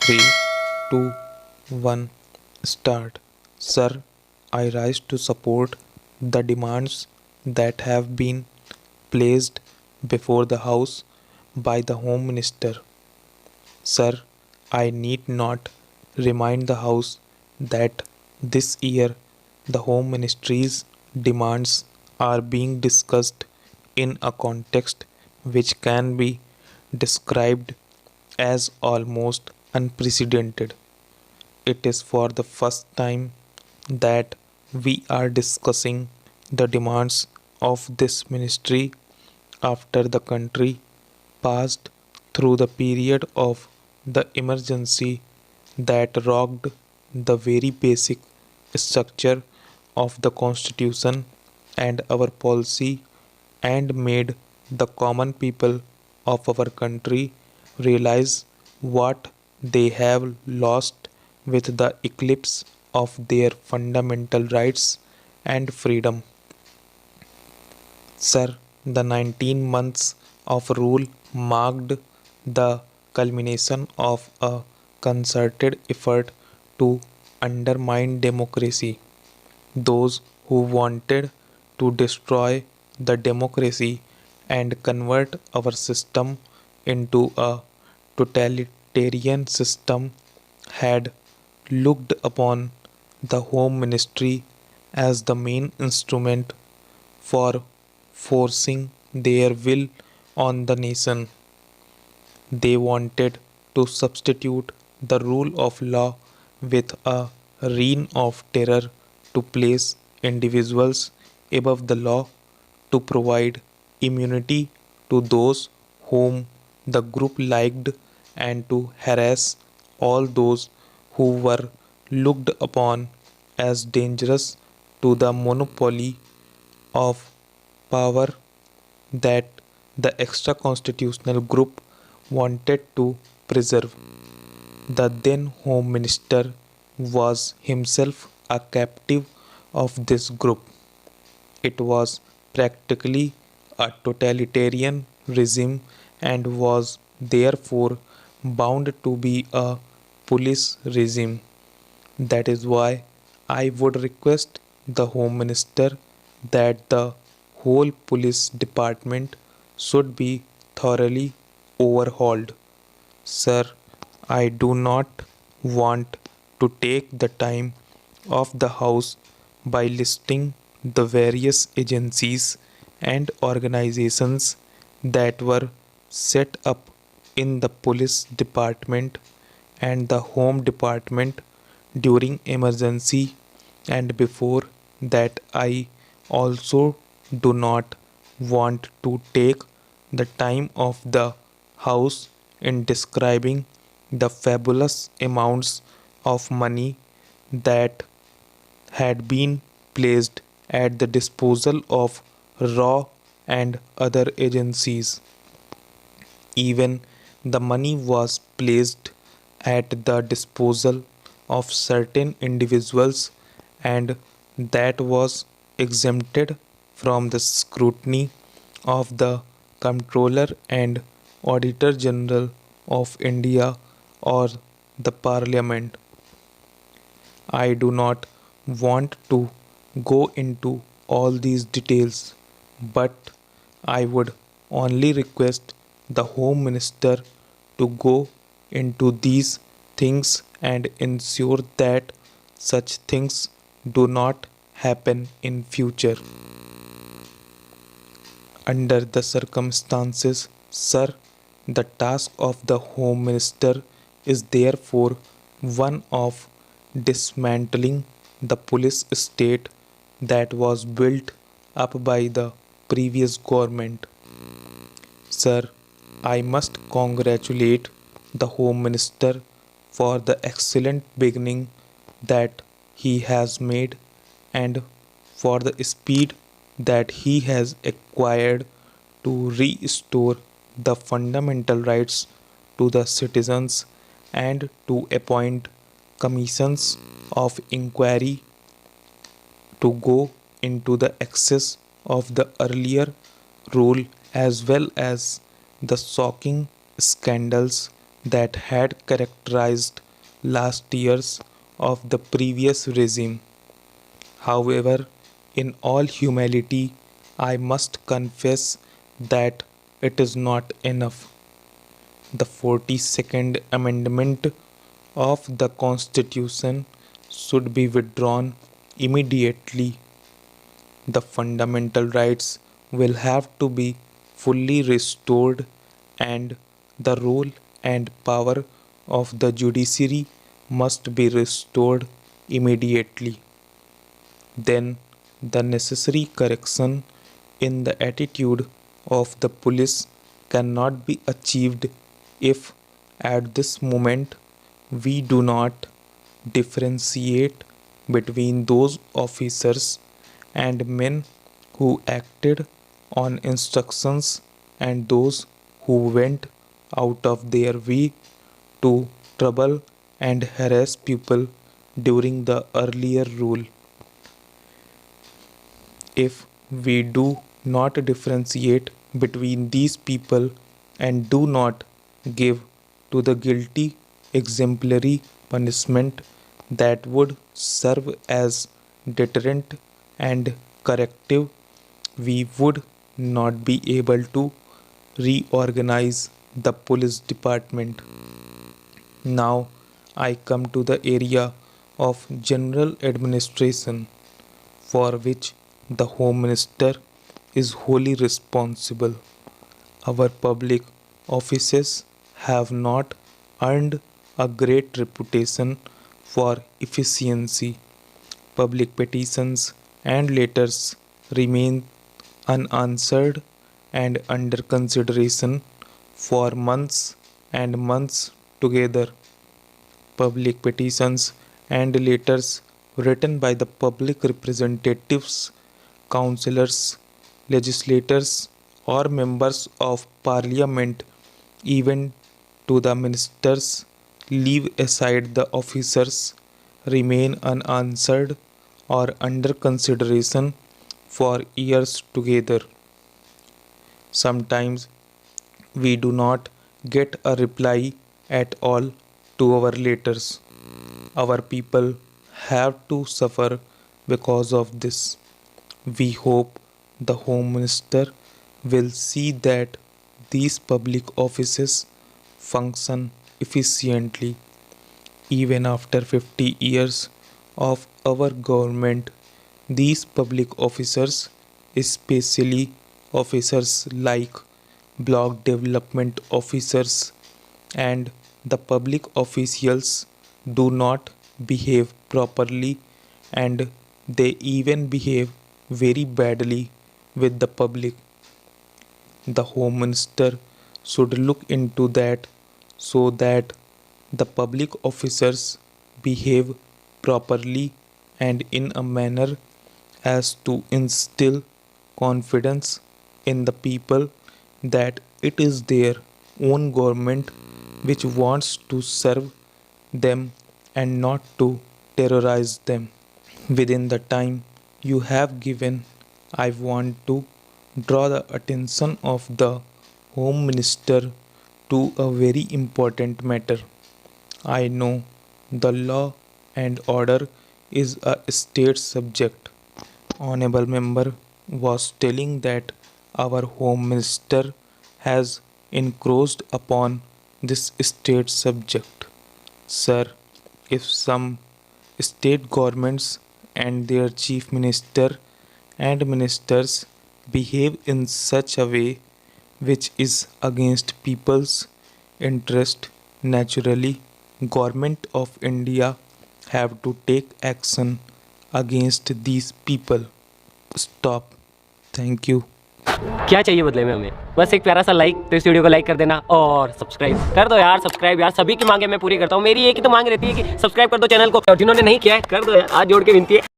3, 2, 1, start. Sir, I rise to support the demands that have been placed before the House by the Home Minister. Sir, I need not remind the House that this year the Home Ministry's demands are being discussed in a context which can be described as almost unprecedented. It is for the first time that we are discussing the demands of this ministry after the country passed through the period of the emergency that rocked the very basic structure of the constitution and our policy and made the common people of our country realize what they have lost with the eclipse of their fundamental rights and freedom. Sir, the 19 months of rule marked the culmination of a concerted effort to undermine democracy. Those who wanted to destroy the democracy and convert our system into a totalitarian system had looked upon the Home Ministry as the main instrument for forcing their will on the nation. They wanted to substitute the rule of law with a reign of terror to place individuals above the law, to provide immunity to those whom the group liked, and to harass all those who were looked upon as dangerous to the monopoly of power that the extra constitutional group wanted to preserve. The then Home Minister was himself a captive of this group. It was practically a totalitarian regime and was therefore bound to be a police regime. That is why I would request the Home Minister that the whole police department should be thoroughly overhauled. Sir, I do not want to take the time of the House by listing the various agencies and organizations that were set up in the police department and the home department during emergency and before that. I also do not want to take the time of the House in describing the fabulous amounts of money that had been placed at the disposal of RAW and other agencies. Even the money was placed at the disposal of certain individuals, and that was exempted from the scrutiny of the Comptroller and Auditor General of India or the Parliament. I do not want to go into all these details, but I would only request the Home Minister to go into these things and ensure that such things do not happen in future. Under the circumstances, sir, the task of the Home Minister is therefore one of dismantling the police state that was built up by the previous government. Sir, I must congratulate the Home Minister for the excellent beginning that he has made and for the speed that he has acquired to restore the fundamental rights to the citizens and to appoint commissions of inquiry to go into the excess of the earlier rule as well as the shocking scandals that had characterized last years of the previous regime. However, in all humility, I must confess that it is not enough. The 42nd Amendment of the Constitution should be withdrawn immediately. The fundamental rights will have to be fully restored, and the role and power of the judiciary must be restored immediately. Then the necessary correction in the attitude of the police cannot be achieved if at this moment we do not differentiate between those officers and men who acted on instructions and those who went out of their way to trouble and harass people during the earlier rule. If we do not differentiate between these people and do not give to the guilty exemplary punishment that would serve as deterrent and corrective, we would not be able to reorganize the police department. Now I come to the area of general administration, for which the Home Minister is wholly responsible. Our public offices have not earned a great reputation for efficiency. Public petitions and letters remain unanswered and under consideration for months and months together. Public petitions and letters written by the public representatives, councillors, legislators, or members of parliament, even to the ministers, leave aside the officers, remain unanswered or under consideration for years together. Sometimes we do not get a reply at all to our letters. Our people have to suffer because of this. We hope the Home Minister will see that these public offices function efficiently. Even after 50 years of our government, these public officers, especially officers like block development officers and the public officials, do not behave properly, and they even behave very badly with the public. The Home Minister should look into that so that the public officers behave properly and in a manner as to instill confidence in the people that it is their own government which wants to serve them and not to terrorize them. Within the time you have given, I want to draw the attention of the Home Minister to a very important matter. I know the law and order is a state subject. Honorable member was telling that our Home Minister has encroached upon this state subject. Sir, if some state governments and their chief minister and ministers behave in such a way which is against people's interest, naturally government of India have to take action against these people. Stop. Thank you. क्या चाहिए बदले में हमें? बस एक प्यारा सा like, तो इस वीडियो को लाइक कर देना और सब्सक्राइब कर दो यार। सब्सक्राइब यार, सभी की मांगे मैं पूरी करता हूँ। मेरी एक ही तो मांग रहती है कि सब्सक्राइब कर दो चैनल को, और जिन्होंने नहीं किया है कर दो यार, हाथ जोड़ के विनती है।